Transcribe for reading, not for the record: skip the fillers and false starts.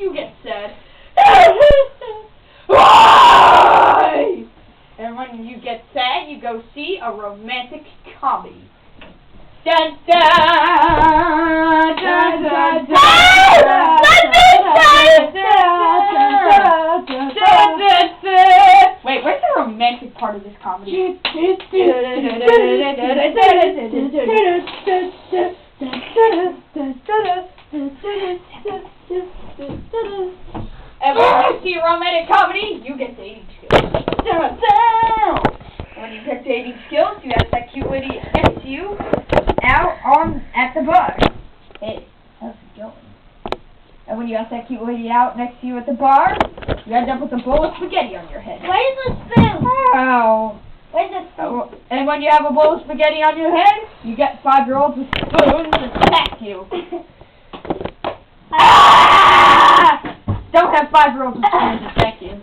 you get sad. Why? And when you get sad, you go see a romantic comedy. Dun dun dun dun dun. Wait, where's the romantic part of this comedy? And when you see a romantic comedy, you get dating skills. When you get dating skills, you ask that cute lady next to you out at the bar. Hey, how's it going? And when you ask that cute lady out next to you at the bar, you end up with a bowl of spaghetti on your head. Where's the spoon? Ow. Where's the spoon? And when you have a bowl of spaghetti on your head, you get 5-year-olds with spoons to smack you. Don't have 5-year-olds with spoons to smack you.